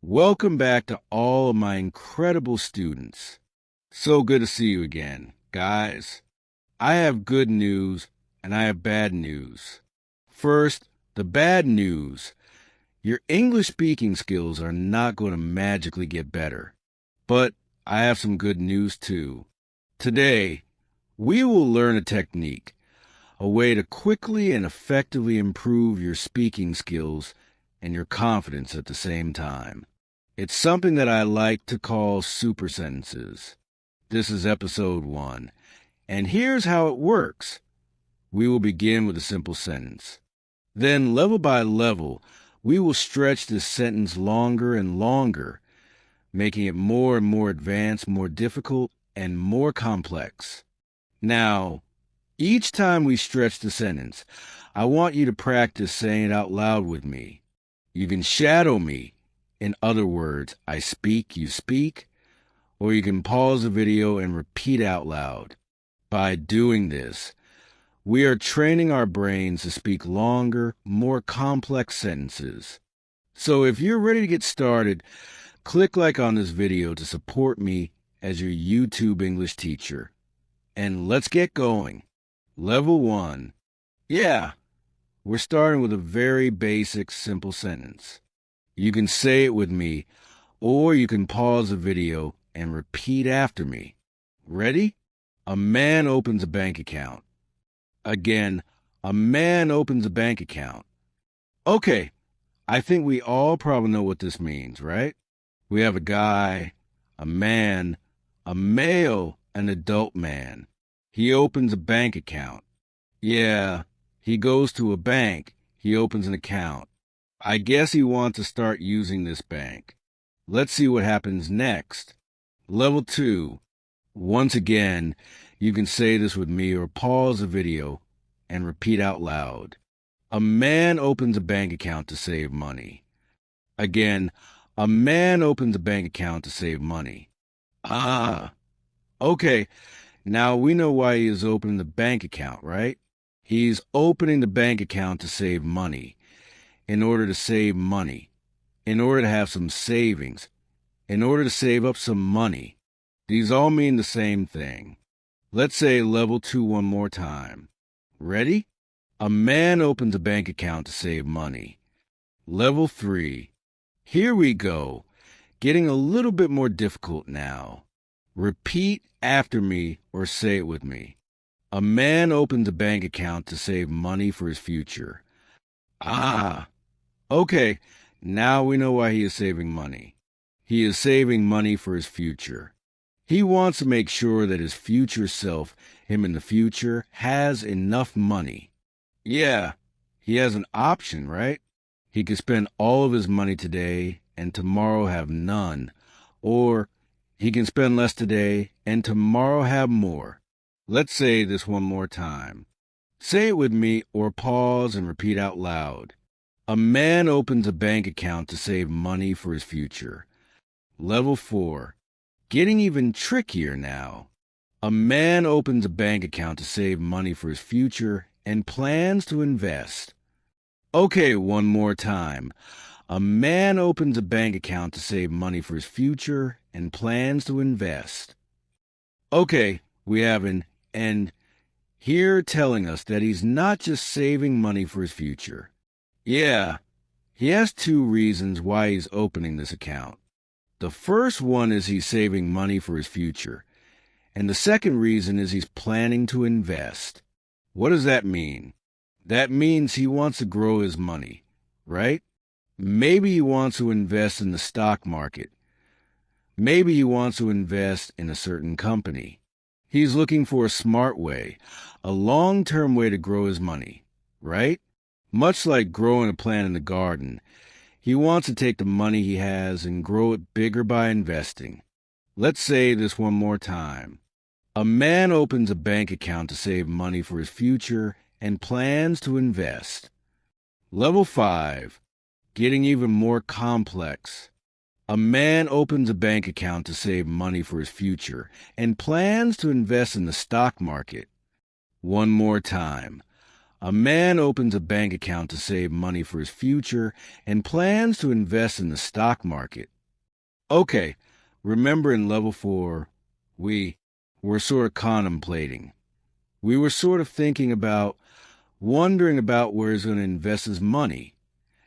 Welcome back to all of my incredible students. So good to see you again. Guys, I have good news and I have bad news. First, the bad news. Your English speaking skills are not going to magically get better. But I have some good news too. Today, we will learn a technique, a way to quickly and effectively improve your speaking skills and your confidence at the same time. It's something that I like to call super sentences. This is episode 1. And here's how it works. We will begin with a simple sentence. Then, level by level, we will stretch this sentence longer and longer, making it more and more advanced, more difficult, and more complex. Now, each time we stretch the sentence, I want you to practice saying it out loud with me. You can shadow me. In other words, I speak, you speak, or you can pause the video and repeat out loud. By doing this, we are training our brains to speak longer, more complex sentences. So if you're ready to get started, click like on this video to support me as your YouTube English teacher. And let's get going. Level 1. Yeah, we're starting with a very basic, simple sentence. You can say it with me, or you can pause the video and repeat after me. Ready? A man opens a bank account. Again, a man opens a bank account. Okay, I think we all probably know what this means, right? We have a guy, a man, a male, an adult man. He opens a bank account. Yeah, he goes to a bank. He opens an account. I guess he wants to start using this bank. Let's see what happens next. Level 2. Once again, you can say this with me or pause the video and repeat out loud. A man opens a bank account to save money. Again, a man opens a bank account to save money. Okay, now we know why he is opening the bank account, right? He's opening the bank account to save money. In order to save money, in order to have some savings, in order to save up some money. These all mean the same thing. Let's say level 2 one more time. Ready? A man opens a bank account to save money. Level 3. Here we go. Getting a little bit more difficult now. Repeat after me or say it with me. A man opens a bank account to save money for his future. Okay, now we know why he is saving money. He is saving money for his future. He wants to make sure that his future self, him in the future, has enough money. Yeah, he has an option, right? He could spend all of his money today and tomorrow have none. Or he can spend less today and tomorrow have more. Let's say this one more time. Say it with me or pause and repeat out loud. A man opens a bank account to save money for his future. Level 4. Getting even trickier now. A man opens a bank account to save money for his future and plans to invest. Okay, one more time. A man opens a bank account to save money for his future and plans to invest. Okay, we have an and here telling us that he's not just saving money for his future. Yeah, he has 2 reasons why he's opening this account. The first one is he's saving money for his future, and the second reason is he's planning to invest. What does that mean? That means he wants to grow his money, right? Maybe he wants to invest in the stock market. Maybe he wants to invest in a certain company. He's looking for a smart way, a long-term way to grow his money, right? Much like growing a plant in the garden, he wants to take the money he has and grow it bigger by investing. Let's say this one more time. A man opens a bank account to save money for his future and plans to invest. Level 5. Getting even more complex. A man opens a bank account to save money for his future and plans to invest in the stock market. One more time. A man opens a bank account to save money for his future and plans to invest in the stock market. Okay, remember in level 4, we were sort of contemplating. We were sort of wondering about where he's going to invest his money,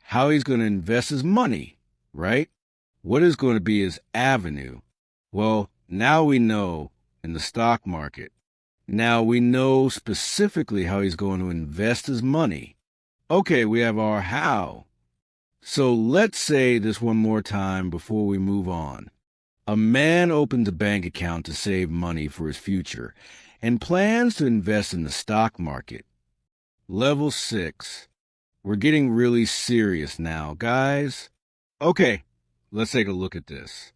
how he's going to invest his money, right? What is going to be his avenue? Well, now we know in the stock market. Now we know specifically how he's going to invest his money. Okay, we have our how. So let's say this one more time before we move on. A man opens a bank account to save money for his future and plans to invest in the stock market. Level 6. We're getting really serious now, guys. Okay, let's take a look at this.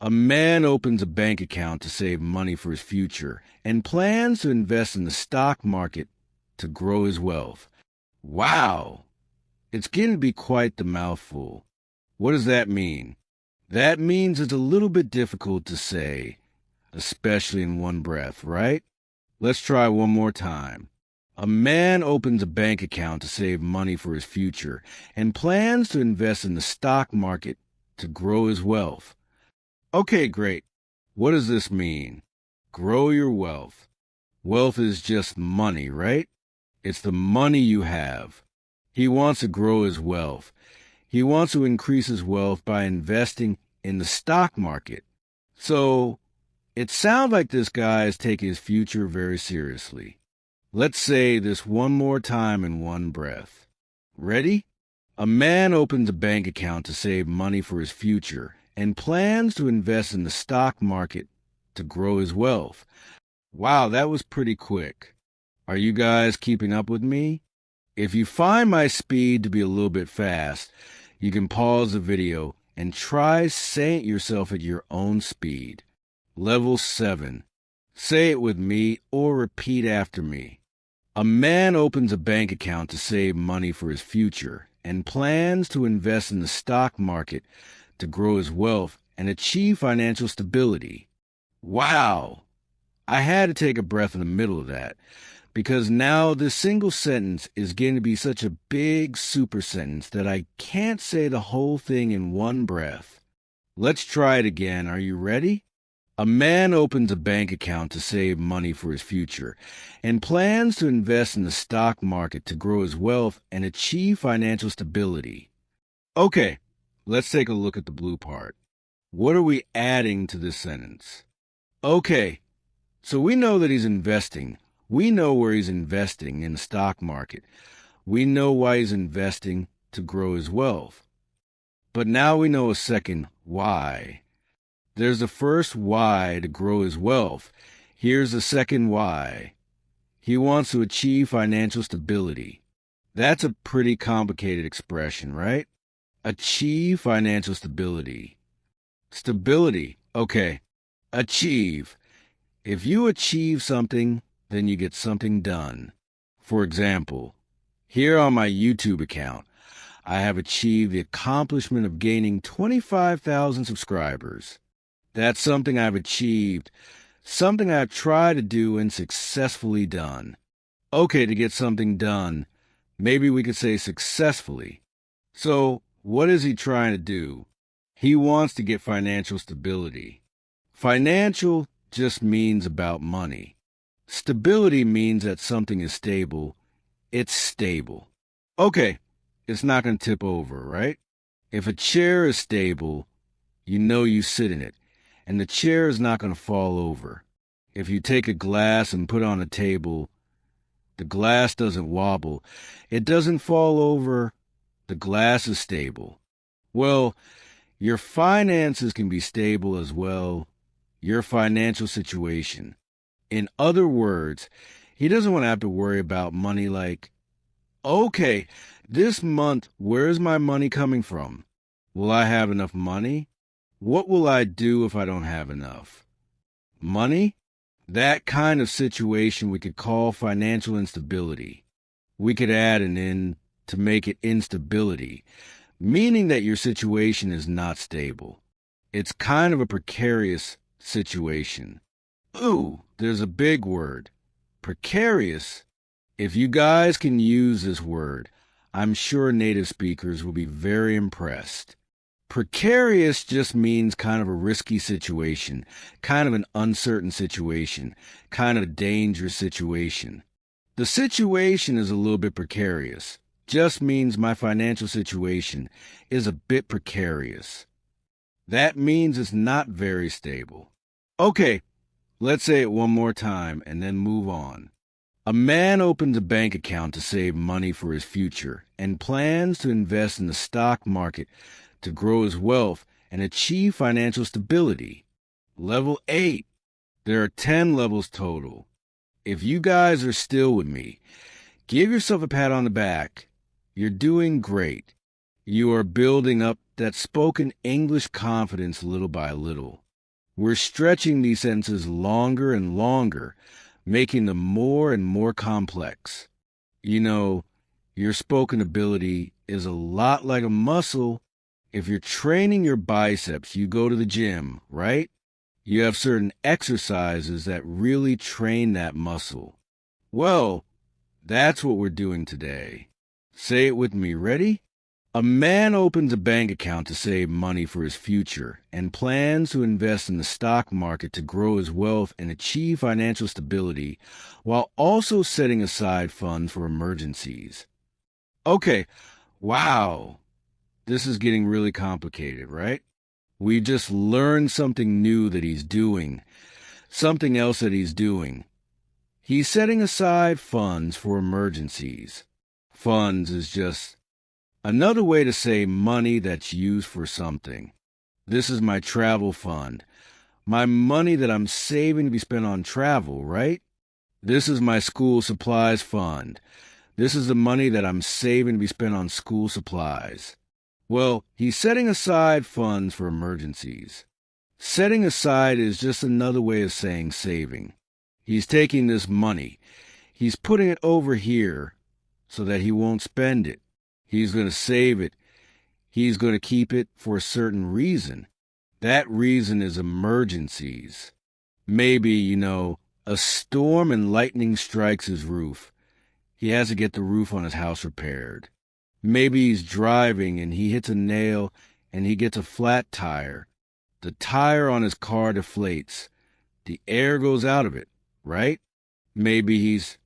A man opens a bank account to save money for his future and plans to invest in the stock market to grow his wealth. Wow! It's getting to be quite the mouthful. What does that mean? That means it's a little bit difficult to say, especially in one breath, right? Let's try one more time. A man opens a bank account to save money for his future and plans to invest in the stock market to grow his wealth. Okay, great. What does this mean? Grow your wealth. Wealth is just money, right? It's the money you have. He wants to grow his wealth. He wants to increase his wealth by investing in the stock market. So, it sounds like this guy is taking his future very seriously. Let's say this one more time in one breath. Ready? A man opens a bank account to save money for his future and plans to invest in the stock market to grow his wealth. Wow, that was pretty quick. Are you guys keeping up with me? If you find my speed to be a little bit fast, you can pause the video and try saying it yourself at your own speed. Level 7. Say it with me or repeat after me. A man opens a bank account to save money for his future and plans to invest in the stock market to grow his wealth and achieve financial stability. Wow! I had to take a breath in the middle of that because now this single sentence is going to be such a big super sentence that I can't say the whole thing in one breath. Let's try it again. Are you ready? A man opens a bank account to save money for his future and plans to invest in the stock market to grow his wealth and achieve financial stability. Okay, let's take a look at the blue part. What are we adding to this sentence? Okay, so we know that he's investing. We know where he's investing in the stock market. We know why he's investing to grow his wealth. But now we know a second why. There's the first why to grow his wealth. Here's the second why. He wants to achieve financial stability. That's a pretty complicated expression, right? Achieve financial stability. Stability. Okay. Achieve. If you achieve something, then you get something done. For example, here on my YouTube account, I have achieved the accomplishment of gaining 25,000 subscribers. That's something I've achieved, something I've tried to do and successfully done. Okay, to get something done, maybe we could say successfully. So, what is he trying to do? He wants to get financial stability. Financial just means about money. Stability means that something is stable. It's stable. Okay, it's not going to tip over, right? If a chair is stable, you know you sit in it, and the chair is not going to fall over. If you take a glass and put it on a table, the glass doesn't wobble. It doesn't fall over. The glass is stable. Well, your finances can be stable as well. Your financial situation. In other words, he doesn't want to have to worry about money like, okay, this month, where is my money coming from? Will I have enough money? What will I do if I don't have enough? Money? That kind of situation we could call financial instability. We could add an in to make it instability, meaning that your situation is not stable. It's kind of a precarious situation. Ooh, there's a big word. Precarious. If you guys can use this word, I'm sure native speakers will be very impressed. Precarious just means kind of a risky situation, kind of an uncertain situation, kind of a dangerous situation. The situation is a little bit precarious. Just means my financial situation is a bit precarious. That means it's not very stable. Okay, let's say it one more time and then move on. A man opens a bank account to save money for his future and plans to invest in the stock market to grow his wealth and achieve financial stability. Level 8. There are 10 levels total. If you guys are still with me, give yourself a pat on the back. You're doing great. You are building up that spoken English confidence little by little. We're stretching these sentences longer and longer, making them more and more complex. You know, your spoken ability is a lot like a muscle. If you're training your biceps, you go to the gym, right? You have certain exercises that really train that muscle. Well, that's what we're doing today. Say it with me. Ready? A man opens a bank account to save money for his future and plans to invest in the stock market to grow his wealth and achieve financial stability while also setting aside funds for emergencies. Okay, wow. This is getting really complicated, right? We just learned something new that he's doing, something else that he's doing. He's setting aside funds for emergencies. Funds is just another way to say money that's used for something. This is my travel fund, my money that I'm saving to be spent on travel, right? This is my school supplies fund. This is the money that I'm saving to be spent on school supplies. Well, he's setting aside funds for emergencies. Setting aside is just another way of saying saving. He's taking this money. He's putting it over here so that he won't spend it. He's going to save it. He's going to keep it for a certain reason. That reason is emergencies. Maybe, a storm and lightning strikes his roof. He has to get the roof on his house repaired. Maybe he's driving and he hits a nail and he gets a flat tire. The tire on his car deflates. The air goes out of it, right? Maybe he's,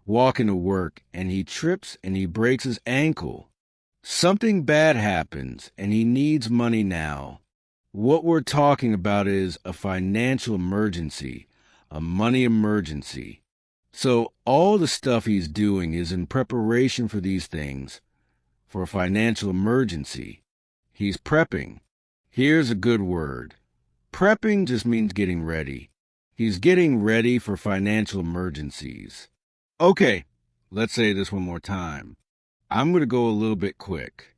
walking to work and he trips and he breaks his ankle. Something bad happens and he needs money now. What we're talking about is a financial emergency, a money emergency. So all the stuff he's doing is in preparation for these things, for a financial emergency. He's prepping. Here's a good word. Prepping just means getting ready. He's getting ready for financial emergencies. Okay, let's say this one more time. I'm going to go a little bit quick.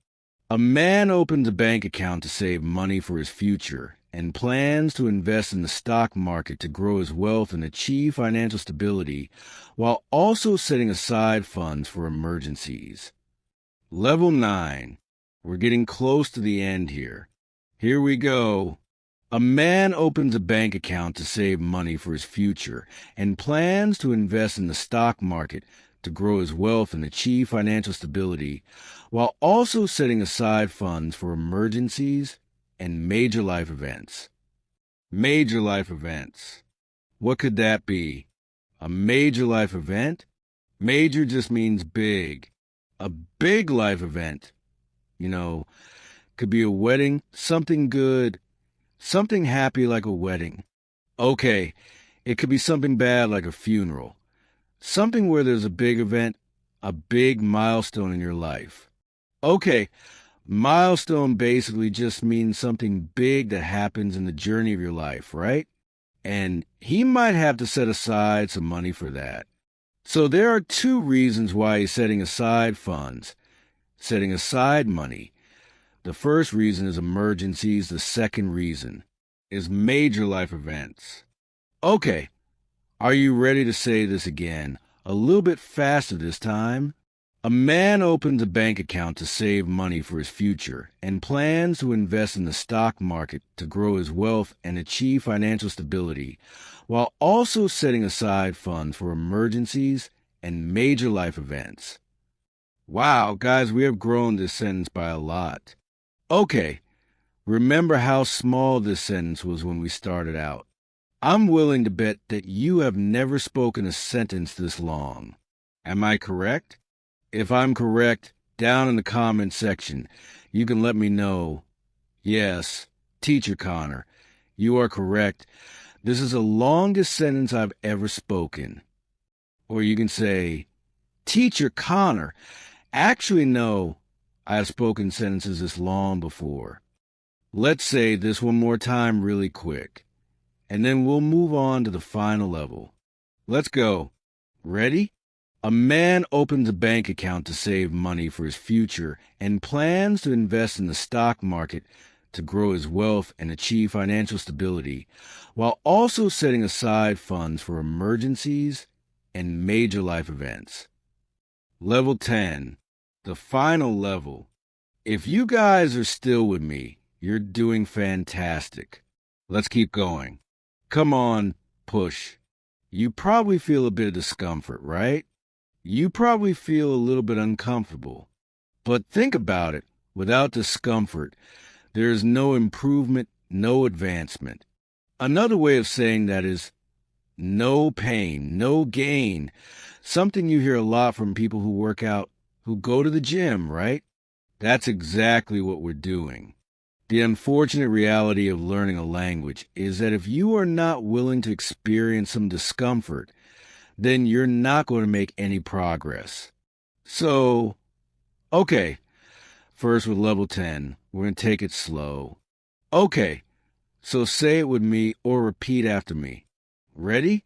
A man opens a bank account to save money for his future and plans to invest in the stock market to grow his wealth and achieve financial stability while also setting aside funds for emergencies. Level 9. We're getting close to the end here. Here we go. A man opens a bank account to save money for his future and plans to invest in the stock market to grow his wealth and achieve financial stability while also setting aside funds for emergencies and major life events. Major life events. What could that be? A major life event? Major just means big. A big life event. Could be a wedding, something good, something happy like a wedding. Okay, it could be something bad like a funeral. Something where there's a big event, a big milestone in your life. Okay, milestone basically just means something big that happens in the journey of your life, right? And he might have to set aside some money for that. So there are 2 reasons why he's setting aside funds, setting aside money. The first reason is emergencies. The second reason is major life events. Okay, are you ready to say this again? A little bit faster this time. A man opens a bank account to save money for his future and plans to invest in the stock market to grow his wealth and achieve financial stability while also setting aside funds for emergencies and major life events. Wow, guys, we have grown this sentence by a lot. Okay, remember how small this sentence was when we started out. I'm willing to bet that you have never spoken a sentence this long. Am I correct? If I'm correct, down in the comment section, you can let me know. Yes, Teacher Connor, you are correct. This is the longest sentence I've ever spoken. Or you can say, Teacher Connor, actually no, I have spoken sentences this long before. Let's say this one more time really quick, and then we'll move on to the final level. Let's go. Ready? A man opens a bank account to save money for his future and plans to invest in the stock market to grow his wealth and achieve financial stability, while also setting aside funds for emergencies and major life events. Level 10, the final level. If you guys are still with me, you're doing fantastic. Let's keep going. Come on, push. You probably feel a bit of discomfort, right? You probably feel a little bit uncomfortable. But think about it. Without discomfort, there is no improvement, no advancement. Another way of saying that is no pain, no gain. Something you hear a lot from people who work out, who go to the gym, right? That's exactly what we're doing. The unfortunate reality of learning a language is that if you are not willing to experience some discomfort, then you're not going to make any progress. So, okay, first with level 10, we're going to take it slow. Okay, so say it with me or repeat after me. Ready?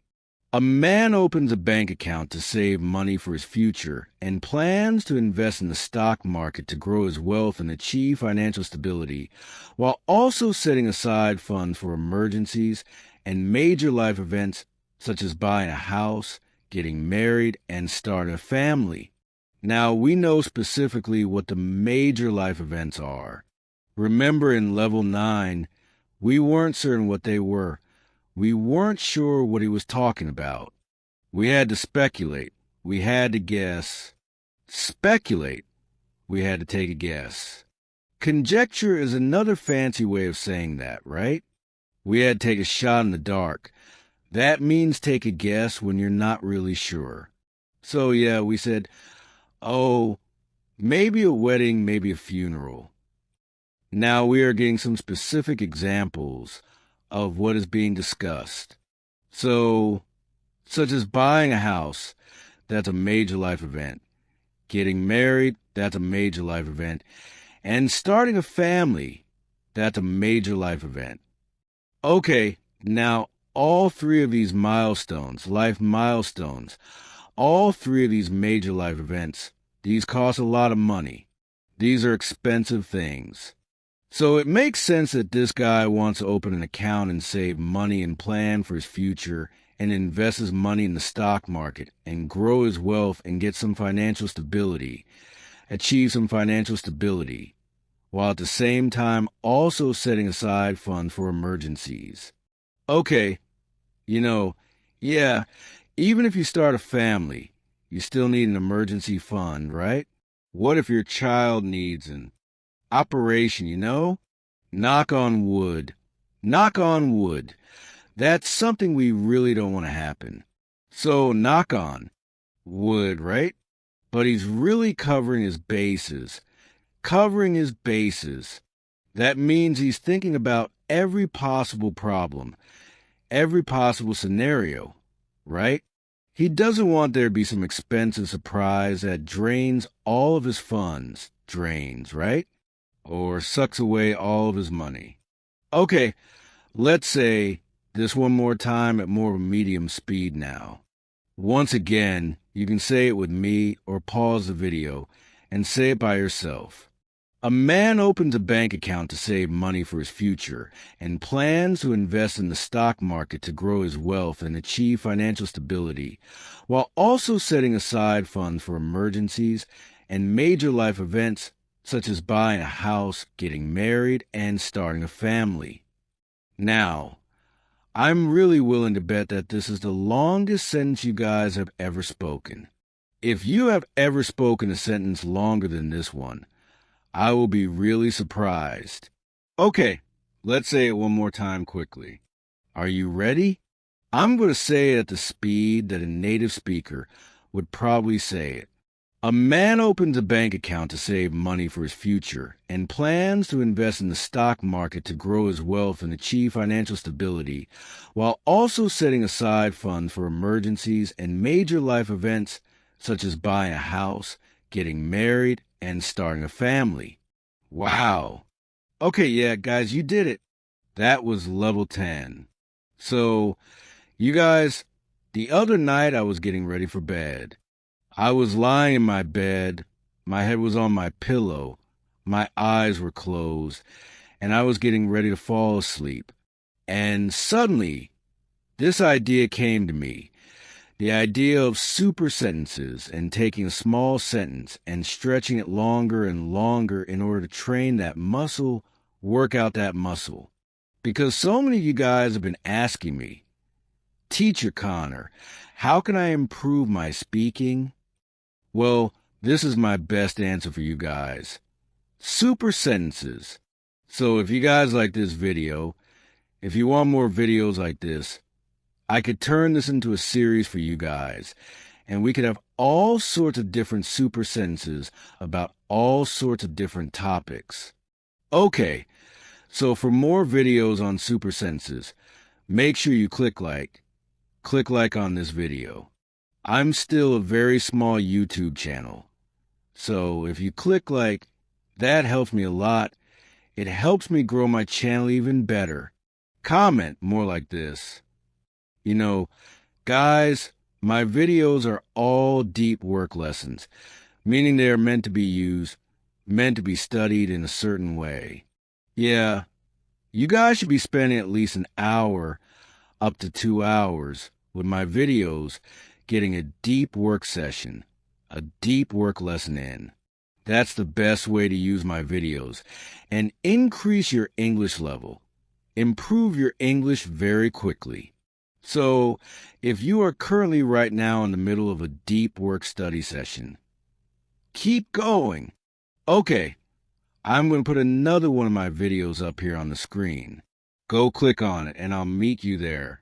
A man opens a bank account to save money for his future and plans to invest in the stock market to grow his wealth and achieve financial stability, while also setting aside funds for emergencies and major life events such as buying a house, getting married, and starting a family. Now, we know specifically what the major life events are. Remember in level 9, we weren't certain what they were. We weren't sure what he was talking about. We had to speculate. We had to guess. Speculate. We had to take a guess. Conjecture is another fancy way of saying that, right? We had to take a shot in the dark. That means take a guess when you're not really sure. So yeah, we said, oh, maybe a wedding, maybe a funeral. Now we are getting some specific examples of what is being discussed. So, such as buying a house, that's a major life event. Getting married, that's a major life event. And starting a family, that's a major life event. Okay, now all three of these milestones, life milestones, all three of these major life events, these cost a lot of money. These are expensive things. So it makes sense that this guy wants to open an account and save money and plan for his future and invest his money in the stock market and grow his wealth and get some financial stability, achieve some financial stability, while at the same time also setting aside funds for emergencies. Okay, yeah, even if you start a family, you still need an emergency fund, right? What if your child needs an operation? Knock on wood. Knock on wood. That's something we really don't want to happen. So knock on wood, right? But he's really covering his bases. Covering his bases. That means he's thinking about every possible problem, every possible scenario, right? He doesn't want there to be some expensive surprise that drains all of his funds. Drains, right? Or sucks away all of his money. Okay, let's say this one more time at more of a medium speed now. Once again, you can say it with me or pause the video and say it by yourself. A man opens a bank account to save money for his future and plans to invest in the stock market to grow his wealth and achieve financial stability, while also setting aside funds for emergencies and major life events such as buying a house, getting married, and starting a family. Now, I'm really willing to bet that this is the longest sentence you guys have ever spoken. If you have ever spoken a sentence longer than this one, I will be really surprised. Okay, let's say it one more time quickly. Are you ready? I'm going to say it at the speed that a native speaker would probably say it. A man opens a bank account to save money for his future and plans to invest in the stock market to grow his wealth and achieve financial stability, while also setting aside funds for emergencies and major life events such as buying a house, getting married, and starting a family. Wow. Okay, yeah, guys, you did it. That was level 10. So, you guys, the other night I was getting ready for bed. I was lying in my bed, my head was on my pillow, my eyes were closed, and I was getting ready to fall asleep. And suddenly, this idea came to me. The idea of super sentences and taking a small sentence and stretching it longer and longer in order to train that muscle, work out that muscle. Because so many of you guys have been asking me, Teacher Connor, how can I improve my speaking? Well, this is my best answer for you guys. Super sentences. So if you guys like this video, if you want more videos like this, I could turn this into a series for you guys, and we could have all sorts of different super sentences about all sorts of different topics. Okay, so for more videos on super sentences, make sure you click like on this video. I'm still a very small YouTube channel, so if you click like, that helps me a lot. It helps me grow my channel even better. Comment more like this. You know, guys, my videos are all deep work lessons, meaning they are meant to be used, meant to be studied in a certain way. Yeah, you guys should be spending at least an hour up to 2 hours with my videos getting a deep work session, a deep work lesson in. That's the best way to use my videos and increase your English level. Improve your English very quickly. So, if you are currently right now in the middle of a deep work study session, keep going. Okay, I'm going to put another one of my videos up here on the screen. Go click on it and I'll meet you there.